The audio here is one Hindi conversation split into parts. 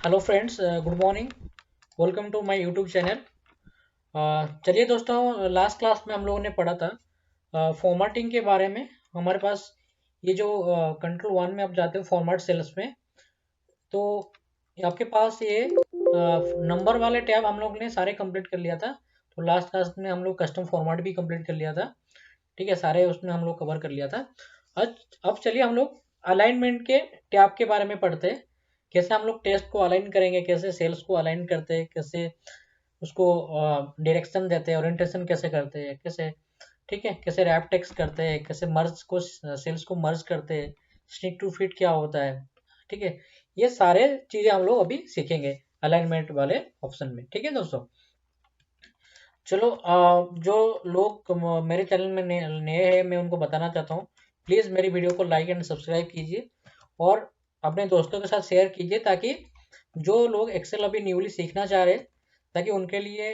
Hello friends, good morning. Welcome to my YouTube channel. चलिए दोस्तों, लास्ट क्लास में हम लोगों ने पढ़ा था फॉर्मेटिंग के बारे में। हमारे पास ये जो कंट्रोल वन में आप जाते हो फॉर्मेट सेल्स में, तो आपके पास ये नंबर वाले टैब हम लोग ने सारे कंप्लीट कर लिया था। तो लास्ट क्लास में हम लोग कस्टम फॉर्मेट भी कंप्लीट कर लिया था। ठीक है, सारे उसमें हम लोग कवर कर लिया था। अब चलिए हम लोग अलाइनमेंट के टैब के बारे में पढ़ते हैं। कैसे हम लोग टेस्ट को अलाइन करेंगे, कैसे सेल्स को अलाइन करते हैं, कैसे उसको डायरेक्शन देते हैं, ओरिएंटेशन कैसे करते हैं, कैसे, ठीक है, कैसे रैप टेक्स्ट करते हैं, कैसे मर्ज को सेल्स को मर्ज करते हैं, स्टिक टू फिट क्या होता है। ठीक है, ये सारे चीजें हम लोग अभी सीखेंगे अलाइनमेंट वाले ऑप्शन में। ठीक है दोस्तों, चलो जो लोग मेरे चैनल में नए हैं, मैं उनको बताना चाहता हूँ, प्लीज़ मेरी वीडियो को लाइक एंड सब्सक्राइब कीजिए और अपने दोस्तों के साथ शेयर कीजिए, ताकि जो लोग एक्सेल अभी न्यूली सीखना चाह रहे हैं, ताकि उनके लिए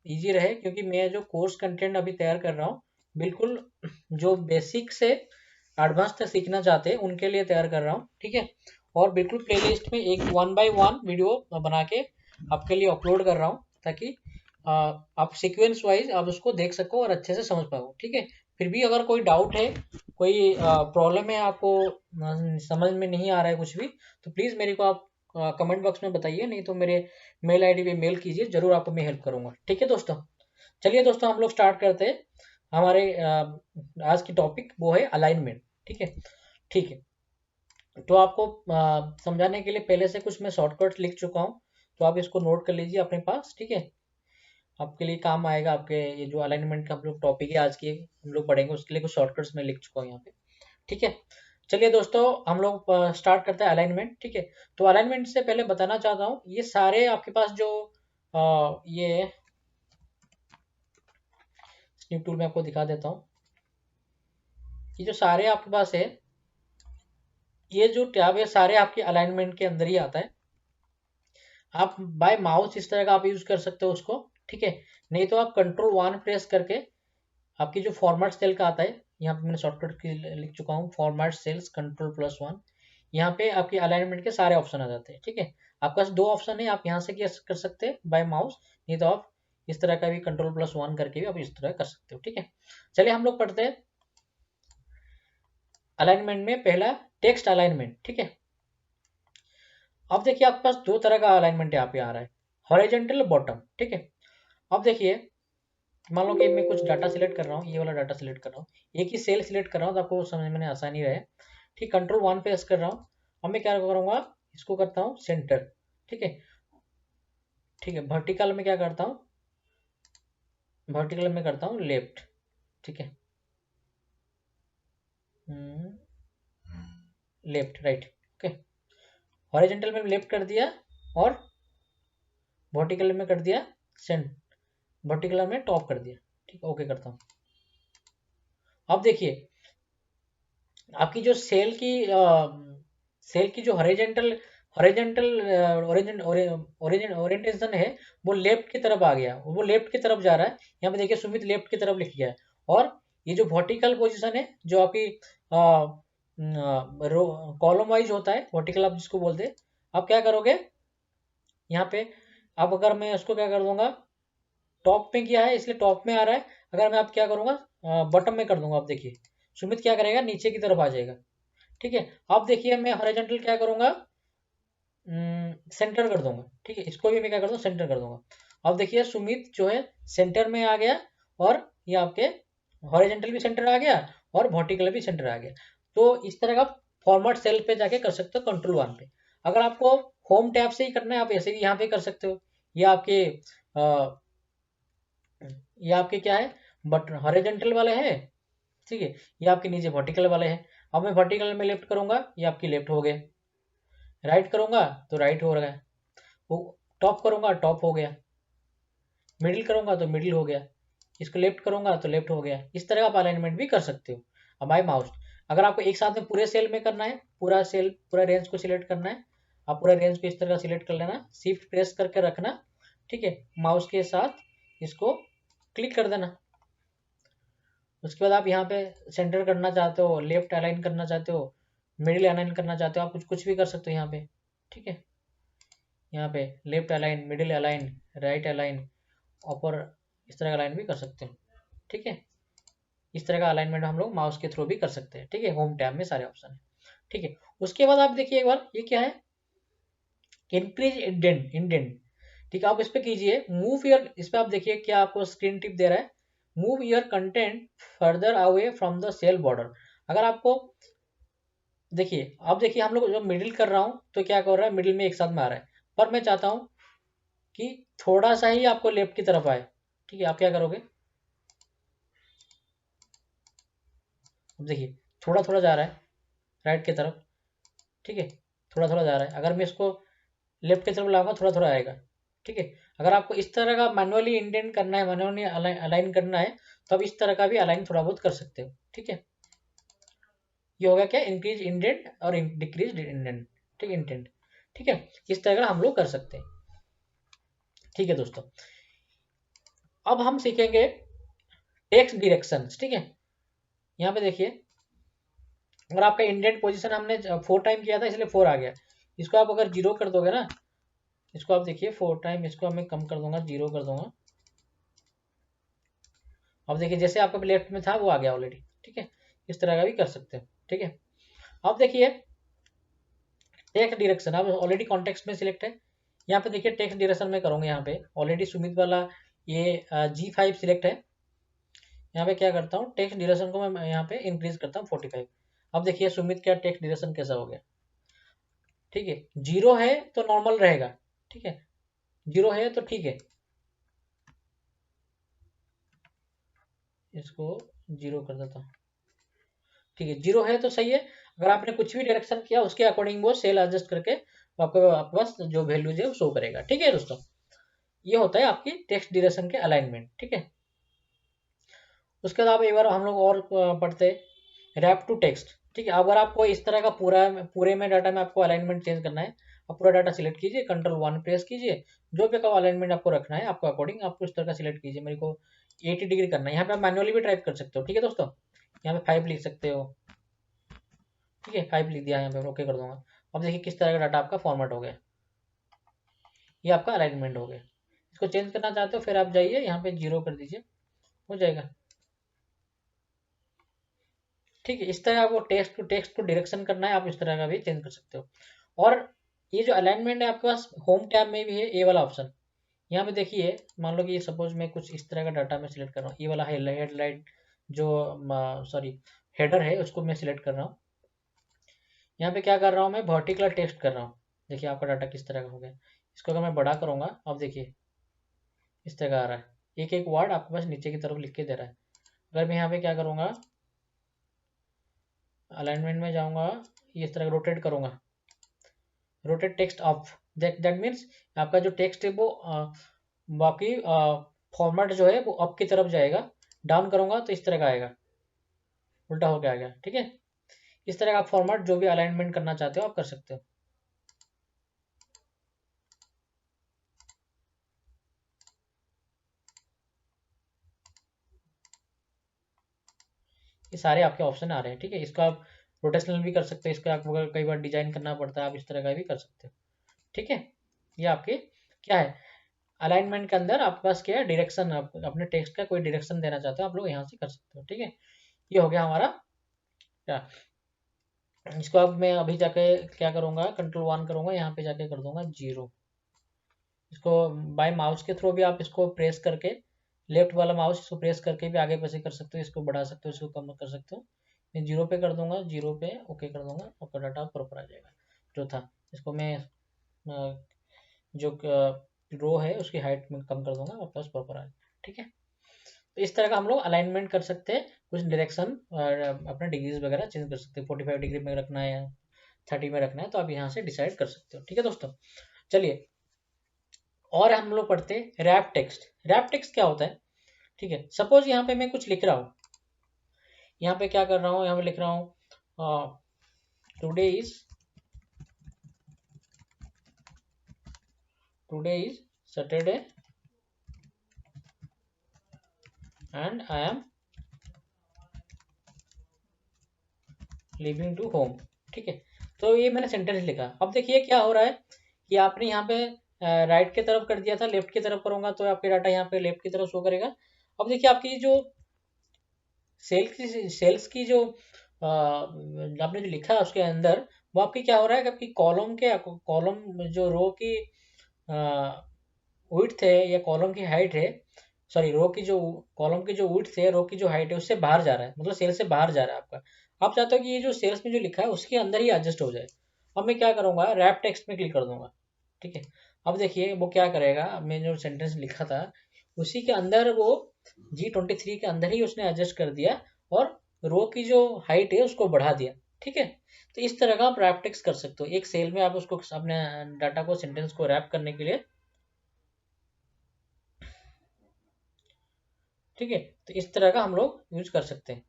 इजी रहे। क्योंकि मैं जो कोर्स कंटेंट अभी तैयार कर रहा हूँ, बिल्कुल जो बेसिक से एडवांस तक सीखना चाहते हैं उनके लिए तैयार कर रहा हूँ। ठीक है, और बिल्कुल प्लेलिस्ट में एक 1 बाय 1 वीडियो बना के आपके लिए अपलोड कर रहा हूँ, ताकि आप सीक्वेंस वाइज आप उसको देख सको और अच्छे से समझ पाओ। ठीक है, फिर भी अगर कोई डाउट है, कोई प्रॉब्लम है, आपको समझ में नहीं आ रहा है कुछ भी, तो प्लीज़ मेरे को आप कमेंट बॉक्स में बताइए, नहीं तो मेरे मेल आईडी पे मेल कीजिए, जरूर आपको मैं हेल्प करूंगा। ठीक है दोस्तों, चलिए दोस्तों हम लोग स्टार्ट करते हैं। हमारे आज की टॉपिक वो है अलाइनमेंट। ठीक है, ठीक है, तो आपको समझाने के लिए पहले से कुछ मैं शॉर्टकट लिख चुका हूँ, तो आप इसको नोट कर लीजिए अपने पास। ठीक है, आपके लिए काम आएगा। आपके ये जो अलाइनमेंट का हम लोग टॉपिक है आज की हम लोग पढ़ेंगे, उसके लिए कुछ शॉर्टकट्स मैं लिख चुका हूँ यहाँ पे। ठीक है, चलिए दोस्तों हम लोग स्टार्ट करते हैं अलाइनमेंट। ठीक है, तो अलाइनमेंट से पहले बताना चाहता हूँ, ये सारे आपके पास जो ये स्निप टूल में आपको दिखा देता हूँ, ये जो सारे आपके पास है, ये जो टैब है सारे आपके अलाइनमेंट के अंदर ही आता है। आप बाय माउस इस तरह का आप यूज कर सकते हो उसको। ठीक है, नहीं तो आप कंट्रोल वन प्रेस करके आपकी जो फॉर्मेट सेल का आता है, यहाँ पे मैंने शॉर्टकट लिख चुका हूँ, फॉर्मेट सेल्स कंट्रोल+1। यहाँ पे आपके अलाइनमेंट के सारे ऑप्शन आ जाते हैं। ठीक है, आपके पास दो ऑप्शन है, आप यहाँ से क्या कर सकते हैं बाय माउस, नहीं तो आप इस तरह का भी कंट्रोल+1 करके भी आप इस तरह कर सकते हो। ठीक है, चलिए हम लोग पढ़ते हैं अलाइनमेंट में पहला टेक्स्ट अलाइनमेंट। ठीक है, अब देखिए आपके पास दो तरह का अलाइनमेंट यहाँ पे आ रहा है, हॉरिजॉन्टल बॉटम। ठीक है, अब देखिए मान लो कि मैं कुछ डाटा सिलेक्ट कर रहा हूँ, ये वाला डाटा सिलेक्ट कर रहा हूँ, एक ही सेल सिलेक्ट कर रहा हूँ, तो आपको समझ में आसानी रहे। ठीक, कंट्रोल वन प्रेस कर रहा हूँ। अब मैं क्या करूँगा, इसको करता हूँ सेंटर। ठीक है, ठीक है, वर्टिकल में क्या करता हूँ, वर्टिकल में करता हूँ लेफ्ट। ठीक है, लेफ्ट राइट। ओके, हॉरिजॉन्टल में लेफ्ट कर दिया और वर्टिकल में कर दिया सेंट, वर्टिकल में टॉप कर दिया। ठीक है, ओके करता हूँ। अब देखिए आपकी जो सेल की जो हॉरिजॉन्टल हॉरिजॉन्टल ओरिएंटेशन है, वो लेफ्ट की तरफ आ गया, वो लेफ्ट की तरफ जा रहा है। यहाँ पे देखिए सुमित लेफ्ट की तरफ लिख गया है। और ये जो वर्टिकल पोजीशन है, जो आपकी कॉलम वाइज होता है, वर्टिकल आप जिसको बोलते हैं, आप क्या करोगे यहाँ पे। अब अगर मैं उसको क्या कर दूंगा, टॉप में किया है इसलिए टॉप में आ रहा है, अगर मैं आप क्या करूंगा बॉटम में कर दूंगा। आप देखिए सुमित क्या करेगा, नीचे की तरफ आ जाएगा। ठीक है, अब देखिए मैं हॉरिजॉन्टल क्या करूंगा, सेंटर कर दूंगा। ठीक है, इसको भी मैं क्या कर दूंगा, सेंटर कर दूंगा। अब देखिए सुमित जो है सेंटर में आ गया, और ये आपके हॉरिजॉन्टल भी सेंटर आ गया और वर्टिकल भी सेंटर आ गया। तो इस तरह का फॉर्मेट सेल पे जाके कर सकते हो कंट्रोल वन पे। अगर आपको होम टैब से ही करना है, आप ऐसे भी यहाँ पे कर सकते हो। ये आपके ये आपके क्या है, बट हॉरिजॉन्टल वाले हैं। ठीक है, ये आपके नीचे वर्टिकल वाले हैं। अब मैं वर्टिकल में लेफ्ट करूंगा, ये आपकी लेफ्ट हो गए, राइट करूंगा तो राइट हो रहा है, वो टॉप करूंगा टॉप हो गया, मिडिल करूंगा तो मिडिल हो गया, इसको लेफ्ट करूंगा तो लेफ्ट हो गया। इस तरह आप अलाइनमेंट भी कर सकते हो। अब बाय माउस अगर आपको एक साथ में पूरे सेल में करना है, पूरा सेल पूरा रेंज को सिलेक्ट करना है, आप पूरा रेंज को इस तरह सिलेक्ट कर लेना, शिफ्ट प्रेस करके रखना। ठीक है, माउस के साथ इसको क्लिक कर देना। उसके बाद आप यहाँ पे सेंटर करना चाहते हो, लेफ्ट अलाइन करना चाहते हो, मिडिल अलाइन करना चाहते हो, आप कुछ कुछ भी कर सकते हो यहाँ पे। ठीक है, यहाँ पे left align, middle align, right align, ऊपर इस तरह का अलाइन भी कर सकते हैं। ठीक है, इस तरह का अलाइनमेंट हम लोग माउस के थ्रू भी कर सकते हैं। ठीक है, होम टैब में सारे ऑप्शन है। ठीक है, उसके बाद आप देखिए एक बार, ये क्या है, इंक्रीज इंडेंट इंडेंट। ठीक है, आप इस पे कीजिए मूव योर, इस पे आप देखिए क्या आपको स्क्रीन टिप दे रहा है, move your content further away from the cell border. अगर आपको देखिए, अब देखिए हम लोग जो मिडिल कर रहा हूँ तो क्या कर रहा है, मिडिल में एक साथ में आ रहा है, पर मैं चाहता हूँ कि थोड़ा सा ही आपको लेफ्ट की तरफ आए। ठीक है, आप क्या करोगे, अब देखिए थोड़ा थोड़ा जा रहा है राइट की तरफ। ठीक है, थोड़ा थोड़ा जा रहा है, अगर मैं इसको लेफ्ट की तरफ लाऊंगा थोड़ा थोड़ा आएगा। ठीक है, अगर आपको इस तरह का मैनुअली इंडेंट करना है, मैनुअली अलाइन करना है, तो आप इस तरह का भी अलाइन थोड़ा बहुत कर सकते हो। ठीक है, ये होगा क्या, इंक्रीज इंडेंट और डिक्रीज इंडेंट। ठीक है, इंडेंट। ठीक है, इस तरह का हम लोग कर सकते हैं। ठीक है दोस्तों, अब हम सीखेंगे टेक्स्ट डायरेक्शन। ठीक है, यहाँ पे देखिए, अगर आपका इंडेंट पोजीशन हमने 4 टाइम किया था इसलिए 4 आ गया, इसको आप अगर 0 कर दोगे ना, इसको आप देखिए 4 टाइम, इसको मैं कम कर दूंगा, 0 कर दूंगा। अब देखिए जैसे आपका लेफ्ट में था वो आ गया ऑलरेडी। ठीक है, इस तरह का भी कर सकते हैं। ठीक है, अब देखिए टेक्स्ट डायरेक्शन, अब ऑलरेडी कॉन्टेक्स्ट में सिलेक्ट है। यहाँ पे देखिए टेक्स्ट डायरेक्शन में करूँगा, यहाँ पे ऑलरेडी सुमित वाला ये G5 सिलेक्ट है। यहाँ पे क्या करता हूँ, टेक्स्ट डायरेक्शन को मैं यहाँ पे इंक्रीज करता हूँ 45। अब देखिए सुमित का टेक्स्ट डायरेक्शन कैसा हो गया। ठीक है, 0 है तो नॉर्मल रहेगा। ठीक है, 0 है तो ठीक है, इसको 0 कर देता हूँ। ठीक है, 0 है तो सही है। अगर आपने कुछ भी डायरेक्शन किया उसके अकॉर्डिंग वो सेल एडजस्ट करके आपको आपके पास जो वैल्यूज है वो शो करेगा। ठीक है दोस्तों, ये होता है आपकी टेक्स्ट डायरेक्शन के अलाइनमेंट। ठीक है, उसके बाद एक बार हम लोग और पढ़ते रैप टू टेक्स्ट। ठीक है, अगर आपको इस तरह का पूरे में डाटा में आपको अलाइनमेंट चेंज करना है, आप पूरा डाटा सिलेक्ट कीजिए, कंट्रोल 1 प्रेस कीजिए, जो भी का अलाइनमेंट आपको रखना है आपको अकॉर्डिंग आपको इस तरह का सिलेक्ट कीजिए। मेरे को 80 डिग्री करना है, यहाँ पे आप मैनुअली भी टाइप कर सकते हो। ठीक है दोस्तों, यहाँ पे 5 लिख सकते हो। ठीक है, 5 लिख दिया, यहाँ पे ओके कर दूंगा। अब देखिए किस तरह का डाटा आपका फॉर्मेट हो गया, ये आपका अलाइनमेंट हो गया। इसको चेंज करना चाहते हो फिर आप जाइए यहाँ पे 0 कर दीजिए, हो जाएगा। ठीक है, इस तरह आपको टेक्स्ट टू टेक्स्ट को डायरेक्शन करना है, आप इस तरह का भी चेंज कर सकते हो। और ये जो अलाइनमेंट है आपके पास होम टैब में भी है, ये वाला ऑप्शन। यहाँ पे देखिए, मान लो कि ये सपोज मैं कुछ इस तरह का डाटा मैं सिलेक्ट कर रहा हूँ, ये वाला हेडलाइट जो सॉरी हेडर है उसको मैं सिलेक्ट कर रहा हूँ। यहाँ पे क्या कर रहा हूँ, मैं वर्टिकल टेक्स्ट कर रहा हूँ। देखिए आपका डाटा किस तरह का हो गया। इसको अगर मैं बड़ा करूँगा, अब देखिए इस तरह का आ रहा है, एक एक वर्ड आपके पास नीचे की तरफ लिख के दे रहा है। अगर मैं यहाँ पे क्या करूँगा, अलाइनमेंट में जाऊँगा, ये इस तरह रोटेट करूँगा, rotate text up, that means आपका जो टेक्स्ट है वो बाकी फॉर्मेट जो है वो अप की तरफ जाएगा। डाउन करूँगा तो इस तरह का आएगा, उल्टा होके आ गया। ठीक है, इस तरह का फॉर्मेट जो भी अलाइनमेंट करना चाहते हो आप कर सकते हो। ये सारे आपके ऑप्शन आ रहे हैं। ठीक है, इसका आप रोटेशनल भी कर सकते हो, इसका आपको अगर कई बार डिजाइन करना पड़ता है आप इस तरह का भी कर सकते हो। ठीक है, ये आपके क्या है, अलाइनमेंट के अंदर आपके पास क्या है, डायरेक्शन, अपने टेक्स्ट का कोई डायरेक्शन देना चाहते हो आप लोग यहाँ से कर सकते हो। ठीक है, ये हो गया हमारा क्या, इसको अब मैं अभी जाके क्या करूँगा, कंट्रोल 1 करूँगा, यहाँ पे जाके कर दूंगा 0। इसको बाय माउस के थ्रू भी आप इसको प्रेस करके, लेफ्ट वाला माउस इसको प्रेस करके भी आगे पीछे कर सकते हो, इसको बढ़ा सकते हो, इसको कम कर सकते हो। मैं 0 पे कर दूंगा, 0 पे ओके कर दूंगा, आपका डाटा प्रॉपर आ जाएगा जो था। इसको मैं जो रो है उसकी हाइट में कम कर दूंगा, आपके पास प्रॉपर आ जाएगा। ठीक है, तो इस तरह का हम लोग अलाइनमेंट कर सकते हैं, कुछ डायरेक्शन अपने डिग्रीज वगैरह चेंज कर सकते हैं, 45 डिग्री में रखना है या 30 में रखना है तो आप यहाँ से डिसाइड कर सकते हो। ठीक है दोस्तों, चलिए और हम लोग पढ़ते हैं रैप टेक्स्ट। रैप टेक्स्ट क्या होता है, ठीक है, सपोज यहाँ पे मैं कुछ लिख रहा हूँ, यहाँ पे क्या कर रहा हूँ, यहाँ पे लिख रहा हूँ today is Saturday and I am living to home. ठीक है, तो ये मैंने सेंटेंस लिखा। अब देखिए क्या हो रहा है कि आपने यहाँ पे राइट की तरफ कर दिया था, लेफ्ट की तरफ करूँगा तो आपके डाटा यहाँ पे लेफ्ट की तरफ शो करेगा। अब देखिए आपकी जो सेल्स की जो आपने जो लिखा है उसके अंदर, वो आपकी क्या हो रहा है कि आपकी कॉलम जो रो की विड्थ है या कॉलम की हाइट है, सॉरी रो की जो कॉलम की जो विड्थ है, रो की जो हाइट है, उससे बाहर जा रहा है, मतलब सेल से बाहर जा रहा है आपका। आप चाहते हो कि ये जो सेल्स में जो लिखा है उसके अंदर ही एडजस्ट हो जाए। अब मैं क्या करूँगा, रैप टेक्स्ट में क्लिक कर दूंगा। ठीक है, अब देखिए वो क्या करेगा, मैंने जो सेंटेंस लिखा था उसी के अंदर वो G23 के अंदर ही उसने एडजस्ट कर दिया और रो की जो हाइट है उसको बढ़ा दिया। ठीक है, तो इस तरह का आप रैप टेक्स्ट कर सकते हो एक सेल में। आप उसको अपने डाटा को, सेंटेंस को रैप करने के लिए, ठीक है, तो इस तरह का हम लोग यूज कर सकते हैं,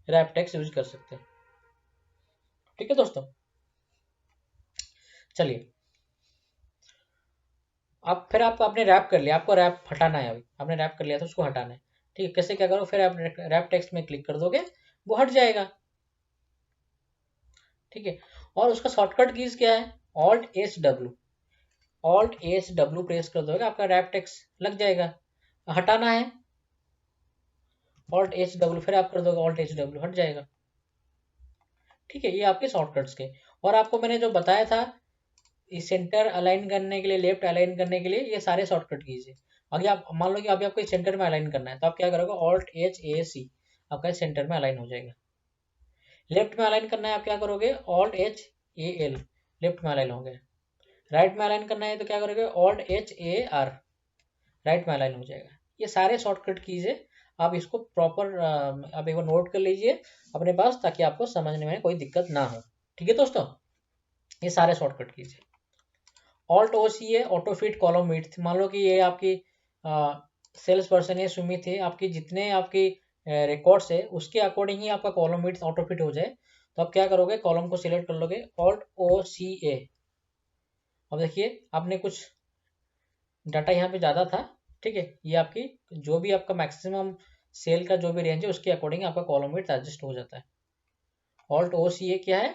रैप टेक्स्ट यूज कर सकते हैं। ठीक है दोस्तों, चलिए आप फिर आप आपने रैप कर लिया, आपको रैप हटाना है, अभी आपने रैप कर लिया तो उसको हटाना है। ठीक है, कैसे क्या करो, फिर आप रैप टेक्स्ट में क्लिक कर दोगे, वो हट जाएगा। ठीक है, और उसका शॉर्टकट कीज क्या है, ऑल्ट एच डब्ल्यू प्रेस कर दोगे, आपका रैप टेक्स्ट लग जाएगा। हटाना है ऑल्ट एच डब्ल्यू, फिर आप कर दोगे ऑल्ट एच डब्ल्यू, हट जाएगा। ठीक है, ये आपके शॉर्टकट्स के। और आपको मैंने जो बताया था इस सेंटर अलाइन करने के लिए, लेफ्ट अलाइन करने के लिए, ये सारे शॉर्टकट कीजिए। अगर आप मान लो कि अभी आपको सेंटर में अलाइन करना है तो आप क्या करोगे, Alt+H+A+C, आपका सेंटर में अलाइन हो जाएगा। लेफ्ट में अलाइन करना है आप क्या करोगे, Alt+H+A+L, लेफ्ट में अलाइन हो गया। राइट में अलाइन करना है तो क्या करोगे, Alt+H+A+R, राइट में अलाइन हो जाएगा। ये सारे शॉर्टकट कीज है, आप इसको प्रॉपर आप एक बार नोट कर लीजिए अपने पास, ताकि आपको समझने में कोई दिक्कत ना हो। ठीक है दोस्तों, ये सारे शॉर्टकट कीज है। Alt+O+C है, ऑटो फिट कॉलम विड्थ। मान लो कि ये आपकी सेल्स पर्सन है सुमित है, आपकी जितने आपकी रिकॉर्ड्स है उसके अकॉर्डिंग ही आपका कॉलम विड्थ ऑटो फिट हो जाए, तो आप क्या करोगे, कॉलम को सिलेक्ट कर लोगे, Alt+O+C+A। अब देखिए आपने कुछ डाटा यहाँ पे ज़्यादा था। ठीक है, ये आपकी जो भी आपका मैक्सिमम सेल का जो भी रेंज है उसके अकॉर्डिंग आपका कॉलम विड्थ एडजस्ट हो जाता है। Alt+O+C+A क्या है,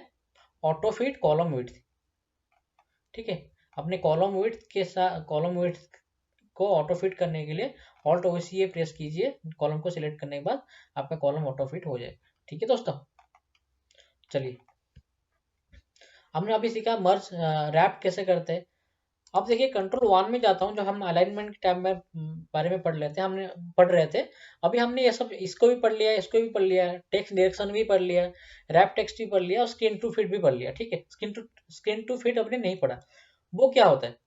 ऑटो फिट कॉलम विड्थ। ठीक है, अपने कॉलम विड्थ के साथ, कॉलम विड्थ को ऑटो फिट करने के लिए Alt+O+C+A प्रेस कीजिए, कॉलम को सिलेक्ट करने के बाद आपका कॉलम ऑटो फिट हो जाए। ठीक है दोस्तों, चलिए हमने अभी सीखा मर्ज रैप कैसे करते हैं। अब देखिए कंट्रोल 1 में जाता हूँ, जो हम अलाइनमेंट के टाइम में बारे में पढ़ लेते हैं, हमने पढ़ रहे थे। अभी हमने ये सब, इसको भी पढ़ लिया, इसको भी पढ़ लिया, टेक्स्ट डायरेक्शन भी पढ़ लिया, रैप टेक्स्ट भी पढ़ लिया और स्क्रीन टू फिट भी पढ़ लिया। ठीक है, स्क्रीन टू फिट आपने नहीं पढ़ा, वो क्या होता है।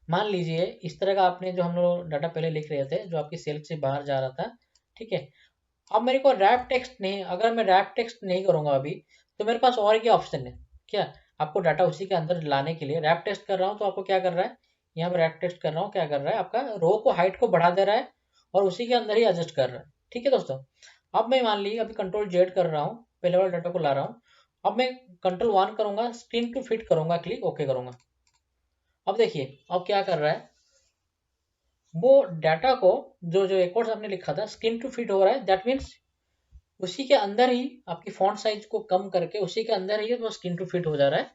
मान लीजिए इस तरह का आपने जो हम लोग डाटा पहले लिख रहे थे, जो आपकी सेल से बाहर जा रहा था। ठीक है, अब मेरे को रैप टेक्स्ट नहीं, अगर मैं रैप टेक्स्ट नहीं करूंगा अभी, तो मेरे पास और क्या ऑप्शन है, क्या आपको डाटा उसी के अंदर लाने के लिए रैप टेक्स्ट कर रहा हूँ, तो आपको क्या कर रहा है, यहाँ पे रैप टेक्स्ट कर रहा हूँ, क्या कर रहा है, आपका रो को हाइट को बढ़ा दे रहा है और उसी के अंदर ही एडजस्ट कर रहा है। ठीक है दोस्तों, अब मैं मान लीजिए अभी कंट्रोल Z कर रहा हूँ, पहले वाले डाटा को ला रहा हूँ। अब मैं कंट्रोल 1 करूंगा, स्क्रीन टू फिट करूंगा, क्लिक ओके करूंगा। अब देखिए अब क्या कर रहा है, वो डाटा को जो जो एक और आपने लिखा था स्क्रीन टू फिट हो रहा है, दैट मीन्स उसी के अंदर ही आपकी फॉन्ट साइज को कम करके उसी के अंदर ही वो स्क्रीन टू फिट हो जा रहा है।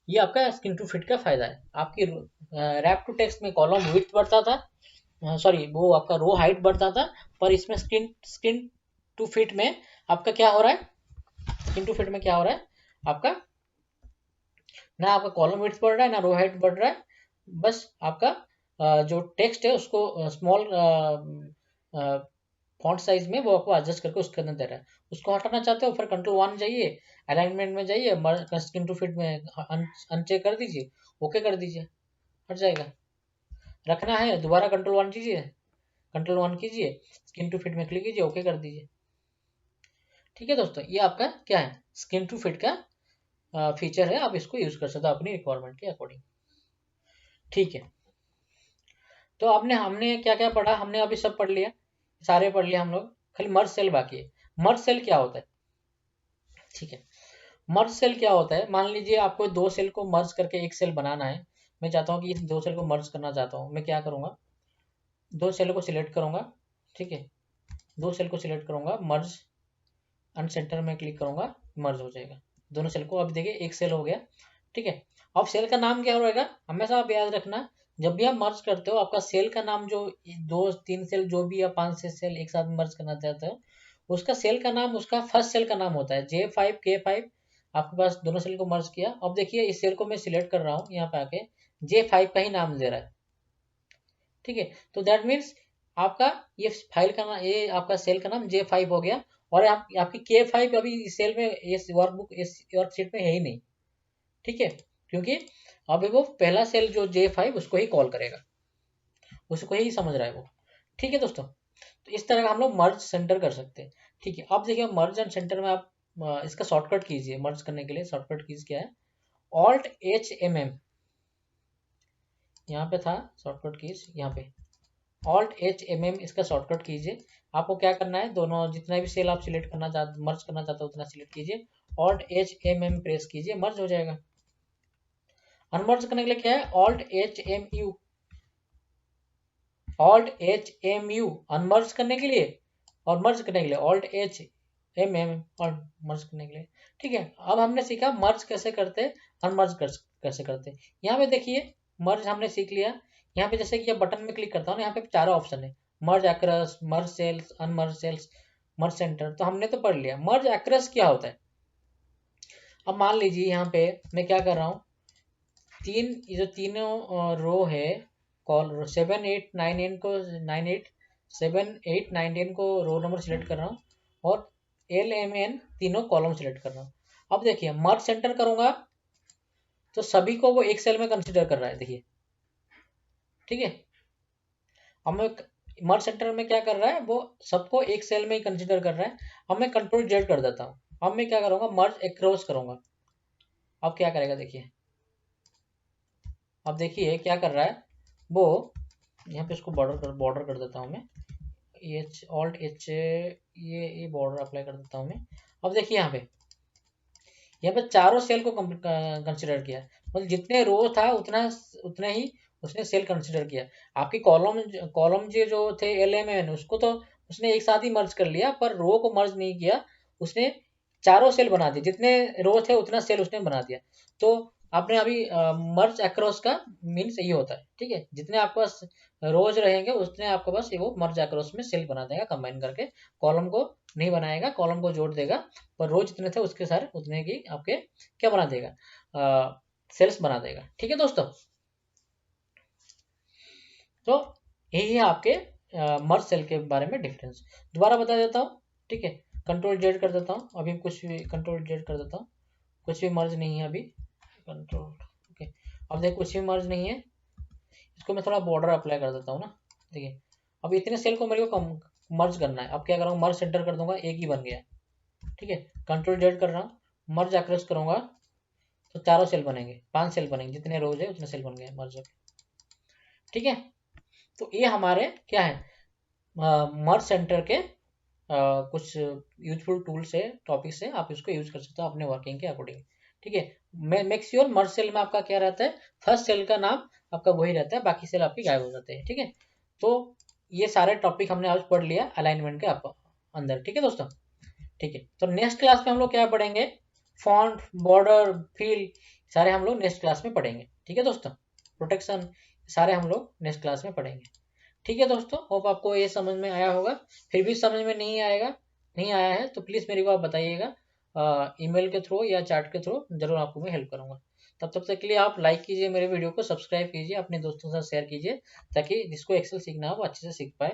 ये आपका स्क्रीन टू फिट का फायदा है। आपकी रैप टू टेक्स्ट में कॉलम विड्थ बढ़ता था, सॉरी वो आपका रो हाइट बढ़ता था, पर इसमें स्क्रीन स्क्रीन टू फिट में आपका क्या हो रहा है, स्क्रीन टू फिट में क्या हो रहा है, आपका ना आपका कॉलम विड्थ बढ़ रहा है ना रो हाइट बढ़ रहा है, बस आपका जो टेक्स्ट है उसको स्मॉल फॉन्ट साइज में वो आपको एडजस्ट करके उसके अंदर दे रहा है। उसको हटाना चाहते हो फिर कंट्रोल 1 जाइए, अलाइनमेंट में जाइए, स्क्रीन टू फिट में अनचेक कर दीजिए, ओके कर दीजिए, हट जाएगा। रखना है दोबारा कंट्रोल 1 कीजिए, कंट्रोल 1 कीजिए, स्क्रीन टू फिट में क्लिक कीजिए, ओके कर दीजिए। ठीक है दोस्तों, ये आपका क्या है, स्क्रीन टू फिट का फीचर है, आप इसको यूज कर सकते हो अपनी रिक्वायरमेंट के अकॉर्डिंग। ठीक है, तो आपने हमने क्या क्या पढ़ा, हमने अभी सब पढ़ लिया, सारे पढ़ लिया हम लोग, खाली मर्ज सेल बाकी है। मर्ज सेल क्या होता है, ठीक है, मर्ज सेल क्या होता है, मान लीजिए आपको दो सेल को मर्ज करके एक सेल बनाना है। मैं चाहता हूँ कि इस दो सेल को मर्ज करना चाहता हूँ, मैं क्या करूँगा, दो सेल को सिलेक्ट करूँगा। ठीक है, दो सेल को सिलेक्ट करूँगा, मर्ज अनसेंटर में क्लिक करूँगा, मर्ज हो जाएगा दोनों सेल को। अब देखिए एक सेल हो गया। ठीक है। अब सेल का नाम क्या रहेगा, हमेशा आप याद रखना, जब भी आप मर्ज करते हो आपका सेल का नाम जो 2-3 सेल जो भी या 5-6 सेल एक साथ मर्ज करना चाहते हो, उसका सेल का नाम उसका फर्स्ट सेल का नाम होता है। J5 K5 आपके पास दोनों सेल को मर्ज किया। अब देखिए इस सेल को मैं सिलेक्ट कर रहा हूँ, यहाँ पे आके J5 का ही नाम दे रहा है, ठीक है। तो दैट मीन्स आपका ये फाइल का नाम, ये आपका सेल का नाम J5 हो गया, और आपकी K5 अभी इस सेल में, इस वर्कबुक, इस वर्कशीट में है ही नहीं, ठीक है, क्योंकि अभी वो पहला सेल जो J5 उसको ही कॉल करेगा, उसको ही समझ रहा है वो, ठीक है दोस्तों। तो इस तरह का हम लोग मर्ज सेंटर कर सकते हैं, ठीक है। अब देखिए मर्ज एंड सेंटर में आप इसका शॉर्टकट कीजिए, मर्ज करने के लिए शॉर्टकट कीज क्या है, Alt-H-M-M, यहाँ पे था शॉर्टकट कीज, यहाँ पे Alt-H-M-M इसका शॉर्टकट कीजिए। आपको क्या करना है, दोनों जितना भी सेल आप सिलेक्ट करना चाहते, मर्ज करना चाहते हो उतना सिलेक्ट कीजिए, Alt-H-M-M प्रेस कीजिए, मर्ज हो जाएगा। अनमर्ज करने के लिए क्या है, Alt-H-M-U, Alt-H-M-U अनमर्ज करने के लिए, और मर्ज करने के लिए Alt-H-M-M, और मर्ज करने के लिए, ठीक है। अब हमने सीखा मर्ज कैसे करते हैं, अनमर्ज कैसे करते हैं। यहाँ पे देखिए मर्ज हमने सीख लिया। यहाँ पे जैसे कि बटन में क्लिक करता हूँ, यहाँ पे चारों ऑप्शन है, मर्ज across, merge cells, unmerge sales, मर्ज सेंटर, तो हमने तो पढ़ लिया। मर्ज एक्रोस क्या होता है, अब मान लीजिए यहाँ पे मैं क्या कर रहा हूँ, ये जो तीनों रो है, कॉल 7 8 9 10 को 9 8 7 8 9 10 को रो नंबर सिलेक्ट कर रहा हूँ, और LMN तीनों कॉलम सिलेक्ट कर रहा हूँ। अब देखिए मर्ज सेंटर करूंगा तो सभी को वो एक सेल में कंसीडर कर रहा है, देखिए, ठीक है। अब मैं मर्ज सेंटर में क्या कर रहा है, वो सबको एक सेल में ही कंसीडर कर रहा है। अब मैं Ctrl-Z कर देता हूँ। अब मैं क्या करूंगा, मर्ज एक्रॉस करूंगा। अब क्या करेगा देखिए, अब देखिए क्या कर रहा है वो, यहाँ पे इसको बॉर्डर कर देता हूँ मैं, Alt-H, ये बॉर्डर अप्लाई कर देता हूँ मैं। अब देखिए यहाँ पे चारों सेल को कंसिडर किया, मतलब जितने रो था उतना ही उसने सेल कंसिडर किया। आपकी कॉलम जो थे LMN, उसको तो उसने एक साथ ही मर्ज कर लिया, पर रो को मर्ज नहीं किया, उसने चारों सेल बना दिए, जितने रो थे उतना सेल उसने बना दिया। तो आपने अभी मर्ज अक्रॉस का मीन्स यही होता है, ठीक है। जितने आपके पास रोज रहेंगे उतने आपके पास वो मर्ज अक्रॉस में सेल बना देगा, कंबाइन करके। कॉलम को नहीं बनाएगा, कॉलम को जोड़ देगा, पर रोज जितने थे उसके सारे उतने की आपके क्या बना देगा, सेल्स बना देगा, ठीक है दोस्तों। तो यही है आपके मर्ज सेल के बारे में डिफरेंस। दोबारा बता देता हूँ, ठीक है। Ctrl-Z कर देता हूँ, अभी कुछ भी Ctrl-Z कर देता हूँ, कुछ भी मर्ज नहीं है अभी, कंट्रोल, ओके। अब देखो कुछ भी मर्ज नहीं है, इसको मैं थोड़ा बॉर्डर अप्लाई कर देता हूँ ना, देखिए। अब इतने सेल को मेरे को मर्ज करना है। अब क्या करूँगा, मर्ज सेंटर कर दूंगा, एक ही बन गया, ठीक है। Ctrl-Z कर रहा हूँ, मर्ज अक्रॉस करूंगा तो चारों सेल बनेंगे, 5 सेल बनेंगे, जितने रोज है उतने सेल बन गए मर्ज, ठीक है। तो ये हमारे क्या है, मर्ज सेंटर के कुछ यूजफुल टूल्स है, टॉपिक्स है, आप इसको यूज कर सकते हो अपने वर्किंग के अकॉर्डिंग, ठीक है। मेक श्योर मर्ज सेल में आपका क्या रहता है, फर्स्ट सेल का नाम आपका वही रहता है, बाकी सेल आपकी गायब हो जाते हैं, ठीक है। तो ये सारे टॉपिक हमने आज पढ़ लिया अलाइनमेंट के अंदर, ठीक है दोस्तों, ठीक है। तो नेक्स्ट क्लास में हम लोग क्या पढ़ेंगे, फॉन्ट, बॉर्डर, फील, सारे हम लोग नेक्स्ट क्लास में पढ़ेंगे, ठीक है दोस्तों। प्रोटेक्शन सारे हम लोग नेक्स्ट क्लास में पढ़ेंगे, ठीक है दोस्तों। होप आपको ये समझ में आया होगा। फिर भी समझ में नहीं आया है तो प्लीज़ मेरे को आप बताइएगा, ईमेल के थ्रू या चैट के थ्रू, जरूर आपको मैं हेल्प करूंगा। तब तक के लिए आप लाइक कीजिए मेरे वीडियो को, सब्सक्राइब कीजिए, अपने दोस्तों के साथ शेयर कीजिए, ताकि जिसको एक्सेल सीखना हो वो अच्छे से सीख पाए।